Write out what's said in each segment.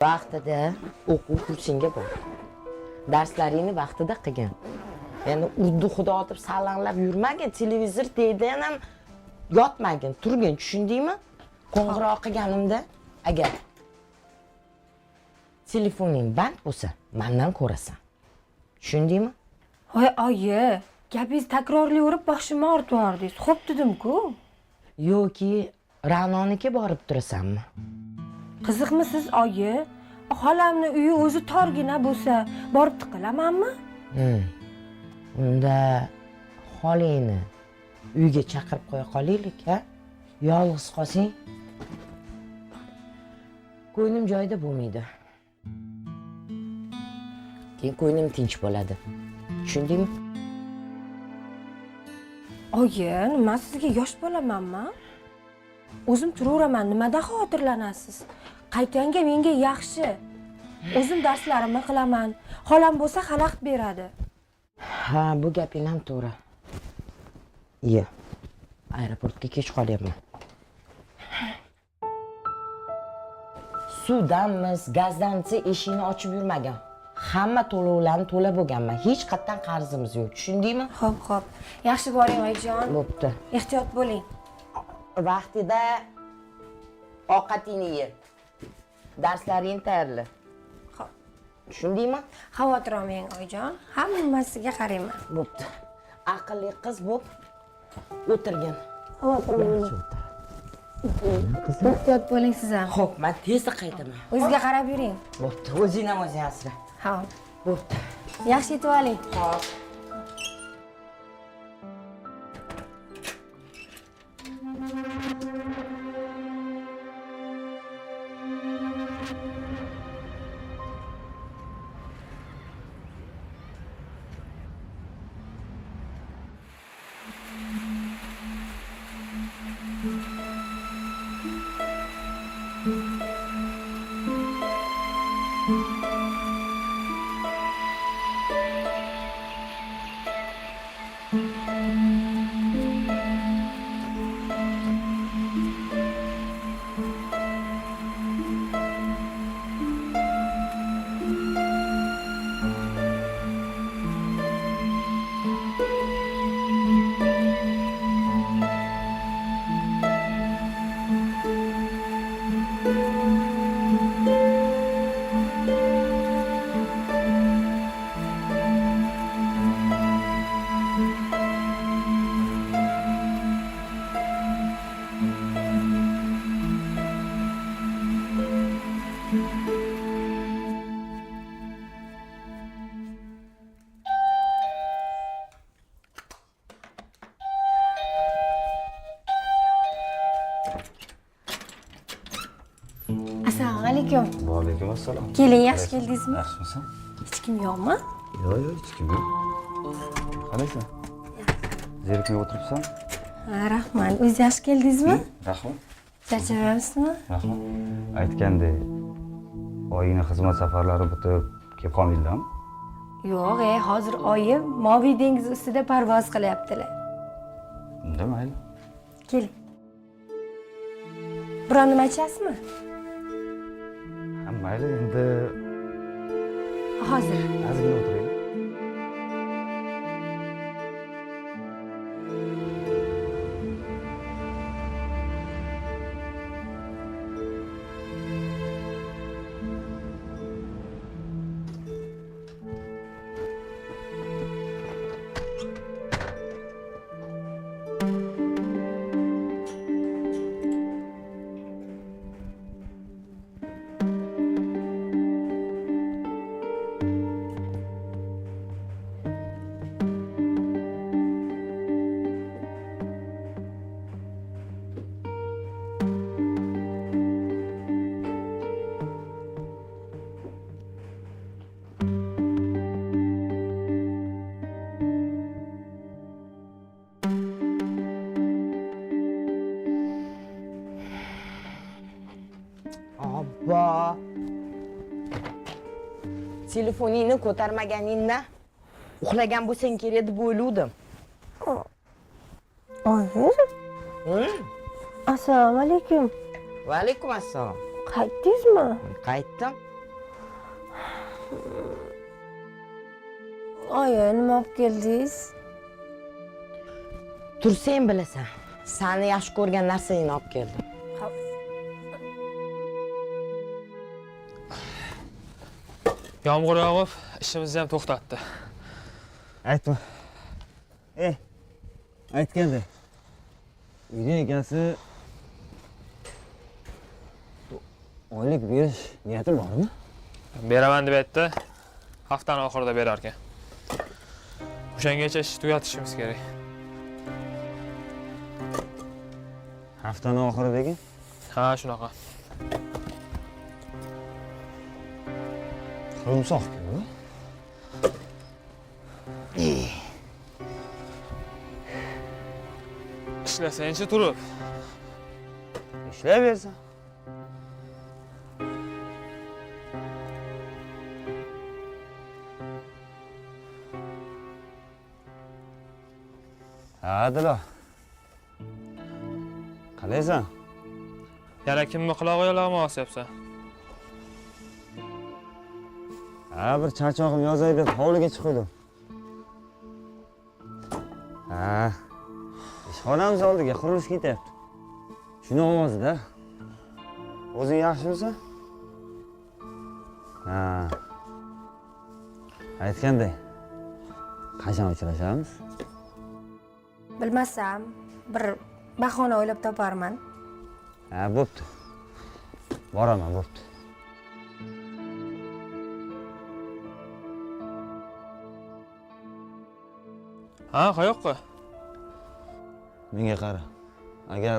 Vaqtida o'quv kursingga bor. Darslaringni vaqtida qilgin. Ya'ni urdu xudo deb salanglab yurmagin, televizor deydan ham yotmagin, turgin, tushundingmi? Qo'ng'iroq qilganimda agar telefoning band bo'lsa, mendan ko'rasan. Tushundingmi? Voy, oyi, gapingizni takrorlayverib boshimni og'ritibdingiz. Xo'p dedim-ku. Yoki Ra'noniki borib turasanmi? Qiziqmisiz, oyi? Xolamni uyi o'zi torgina bo'lsa, borib tiqilamanmi? Unda xolingni uyga chaqirib qo'ya qolaylik, ha? Yolg'iz qolsang, ko'nglim joyida bo'lmaydi. Keyin ko'nglim tinch bo'ladi. Tushundingmi? Oyi, nima sizga yosh bolamanmi? O'zim turaveraman, nimadan xavotirlanasiz? Qaytanga menga yaxshi. O'zim darslarimni qilaman. Xolam bo'lsa xalaqit beradi. Ha, bu gaping ham to'g'ri. Iya. Aeroportga kech qolyapman. Suvdanmiz, gazdanmiz, eshikni ochib yurmagan. Hamma to'lovlarni to'lab bo'lganman. Hech qatdan qarzimiz yo'q. Tushundingmi? Xo'p. Yaxshi boring, oyijon. Bo'pti. Ehtiyot bo'ling. Vaqtida ovqatingni ye. Darslaringni tayyorla. Xo'p. Tushundingmi? Xavotir olmang, oyijon. Hammasiga qarayman. Bo'pti. Aqlli qiz bo'p o'tirgin. Xavotir olmang. Ehtiyot bo'ling siz ham. Xo'p, men tezda qaytaman. O'zingizga qarab yuring. Bo'pti. O'zing ham o'zing asra. Ha. Bo'pti. Yaxshi yetib oling. Xo'p. Assalomu alaykum. Va alaykum assalom. Keling, yaxshi keldingizmi? Yaxshimisan? Hech kim yo'qmi? Yo'q, hech kim yo'q. Qalaysan? Zerikmay o'tiribsan? Ha, rahmat. O'zingiz yaxshi keldingizmi? Rahmat. Charchamayapsizmi? Rahmat. Aytgandek, oyingni xizmat safarlari bitib, kelib qolmaydinglarmi? Yo'q, hozir oyim Moviy dengiz ustida parvoz qilyaptilar. Unda mayli. Keling. Biron nima ichasizmi? Ha, mayli, endi Hozir. ozgina o'tiraylik. Abba. Telefoningni ko'tarmaganingdan uxlagan bo'lsang kerak deb o'yladim. Oyi. Assalomu alaykum. Va alaykum assalom. Qaytdingizmi? Qaytdim. Oyi, nima olib keldingiz? Tursang bilasan. Seni yaxshi ko'rgan narsangni olib keldim. Yomg'ir yog'ib, ishimizni ham to'xtatdi. Aytma. Aytganda. Uyning egasi oylik berish niyati bormi? Beraman deb aytdi. Haftaning oxirida berar ekan. O'shangacha ishni tugatishimiz kerak. Haftaning oxiridagi? Ha, shunaqa. Qurumsoq-ku. Ishlasang-chi turib. Ishlayversan. Ha, Adilo. Qalaysan? Yana kimni qulog'iga lag'ma osyapsan? Ha, bir charchog'im yozay deb hovliga chiqdim. Ha. Ishxonamiz oldiga qurilish ketyapti. Shuni ovozida. O'zing yaxshimisan? Ha. Aytganday. Qachon uchrashamiz? Bilmasam, bir bahona o'ylab toparman. Ha, bo'pti. Boraman, bo'pti. Ha, qayoqqa? Menga qara. Agar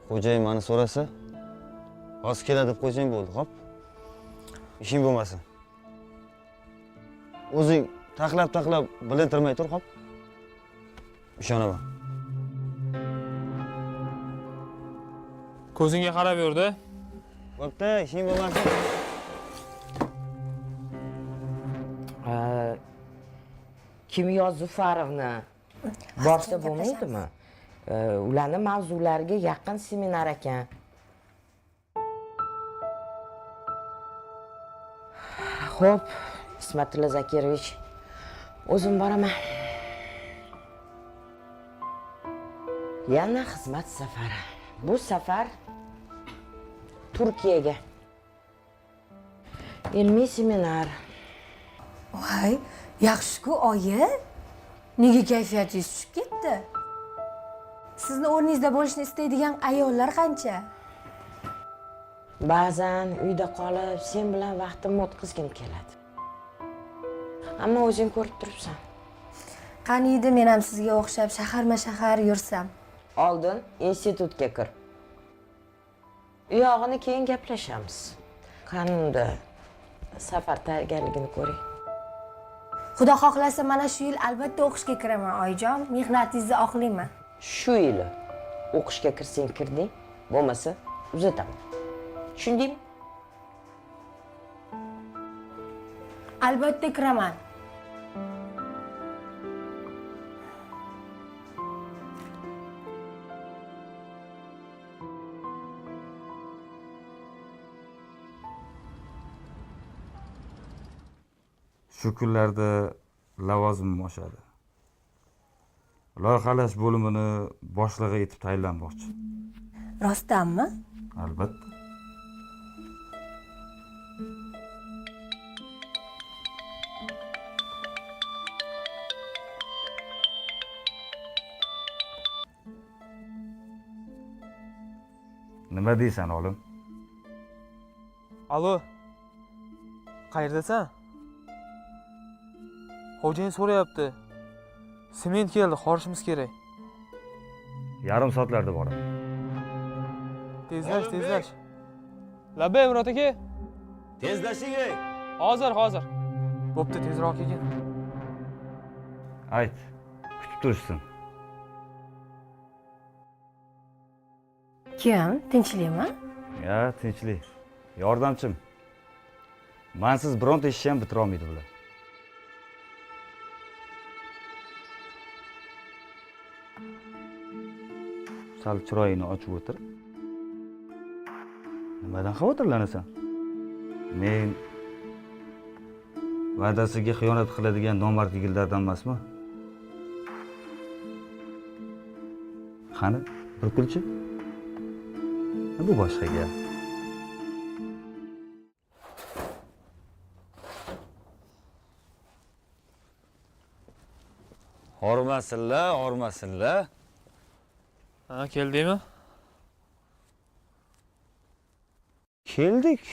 xo'jayin meni so'rasa, hozir keladi deb qo'ysang bo'ldi, xo'p? Ishing bo'lmasin. O'zing taqlab bilintirmay tur, xo'p? Ishonaman. Ko'zingga qarab yurdi. Bo'pti, ishing bo'lmasin. Kimyo Zufarovni borsa bo'lmaydimi? Ularning mavzulariga yaqin seminar ekan. Xo'p, Ismatilla Zakirovich, o'zim boraman. Yana xizmat safari. Bu safar Turkiyaga. Ilmiy seminar. Voy, yaxshi-ku, oyi. Nega kayfiyatingiz tushib ketdi? Sizni o'rningizda bo'lishni istaydigan ayollar qancha? Ba'zan uyda qolib, sen bilan vaqtimni o'tkazgim keladi. Ammo o'zing ko'rib turibsan. Qaniydi men ham sizga o'xshab shaharma-shahar yursam. Oldin institutga kir. Uyog'ini keyin gaplashamiz. Qanunda safar tayyorgarligini ko'ring. Xudo xohlasa mana shu yil albatta o'qishga kiraman, oyijon. Mehnatingizni oqlayman. Shu yili o'qishga kirsang kirding, bo'lmasa uzataman. Tushundingmi? Albatta kiraman. Shu kunlarda lavozimim oshadi. Loyihalash bo'limini boshlig'i etib tayinlanmoqchi. Rostdanmi? Albatta. Nima deysan, olim? Alo. Qayerdasan? Xo'jayin so'rayapti. Sement keldi, qorishimiz kerak. Yarim soatlarda boraman. Tezlash. Labbay, Murod aka. Tezlashing. Hozir. Bo'pti, tezroq kelgin. Ayt, kutib turishsin. Kim? Tinchlikmi? Ya, tinchlik. Yordamchim. Mensiz bironta ishni ham bitira olmaydi bular. Sal chiroyingni ochib o'tir. Nimadan xavotirlanasan? Men va'dasiga xiyonat qiladigan nomard yigitlardan emasmi? Qani, bir kulchi? Bu boshqa gap. Hormasinlar. Ha, keldingmi? Keldik.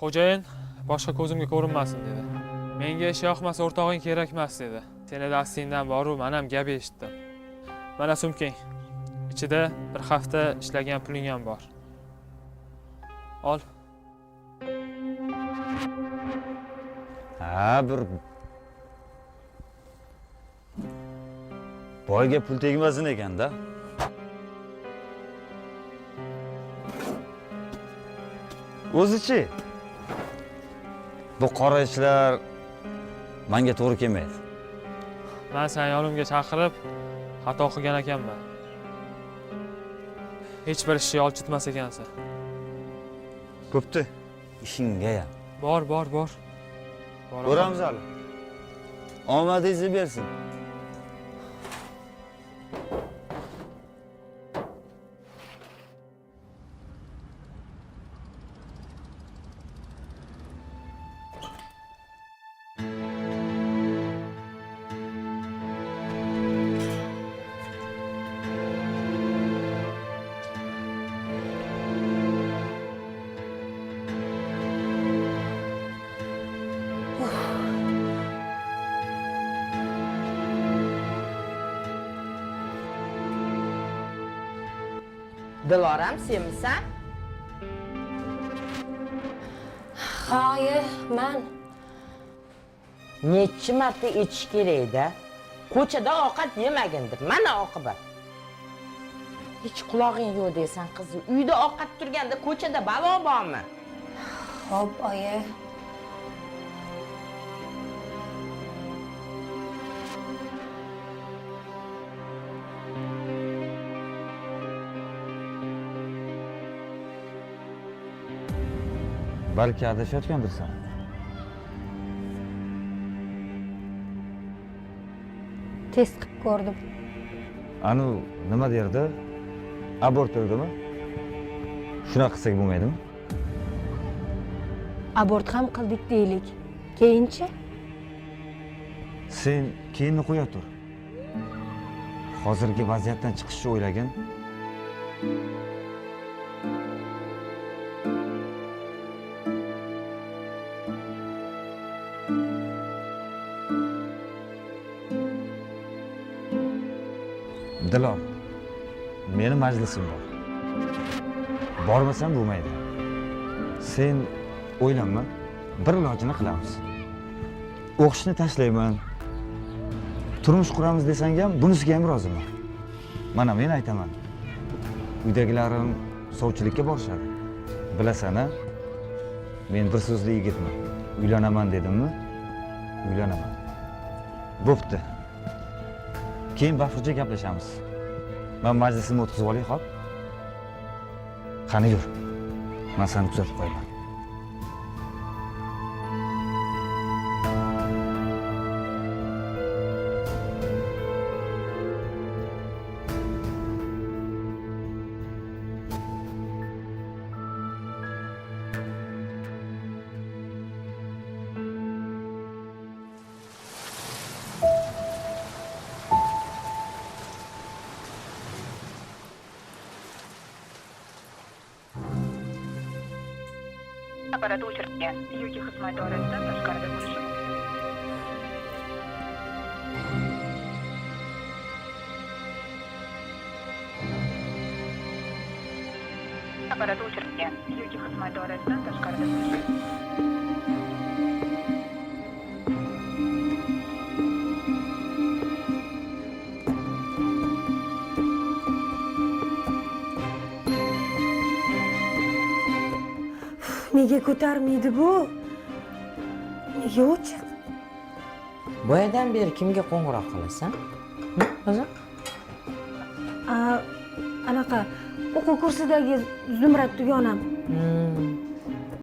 Xo'jayin boshqa ko'zimga ko'rinmasin dedi. Menga ish yoqmasa o'rtog'ing kerak emas dedi. Seni dastingdan boru men ham gap eshitdim. Mana sumkang. Ichida bir hafta ishlagan puling ham bor. Ol. Ha, bir boyga pul tegmasin ekanda. O'zichi bu qora ishlar menga to'g'ri kelmaydi. Men seni yonimga chaqirib xato qilgan ekanman. Hech bir ishni olchitmas ekansan. Bo'pti. Ishingga ham. Bor. Ko'ramiz hali. Omadingizni bersin. Diloram, senmisan? Hayır, men. Necha marta ichish kerak-da? Ko'chada ovqat yemagindir. Mana oqibat. Hech qulog'ing yo'q deysan, qizi. Uyda ovqat turganda ko'chada balo bormi? Xo'p, oyi. Balki adashayotgandirsan. Test qilib ko'rdim. Anu nima derdi? Abort derdimi? Shunaqa qilsak bo'lmaydimi? Abort ham qildik deylik. Keyinchi? Sen keyinni qo'ya tur. Hozirgi vaziyatdan chiqishni o'ylagin. Dilor, meni majlisim bor. Bormasam bo'lmaydi. Sen o'ylanma, bir ilojini qilamiz. O'qishni tashlayman. Turmush quramiz desang ham, bunisiga ham roziman. Mana men aytaman. Uydagilarim sovchilikka borishadi. Bilasan-a? Men bir so'zli yigitman. Uylanaman dedimmi? Uylanaman. Bo'pti. Keyin bafurja gaplashamiz. Men majlisimni o'tkazib olay, xo'p? Qani yur. Men seni kuzatib qo'yaman. Apparat o'chirgan yoki xizmat doirasidan tashqarida bo'lishi mumkin. Apparat o'chirgan yoki xizmat doirasidan tashqarida bo'lishi Nega ko'tarmaydi bu? Nega o'chiq? Boyadan beri kimga qo'ng'iroq qilasan? O'zim? Anaqa o'quv kursidagi Zumrad dugonam.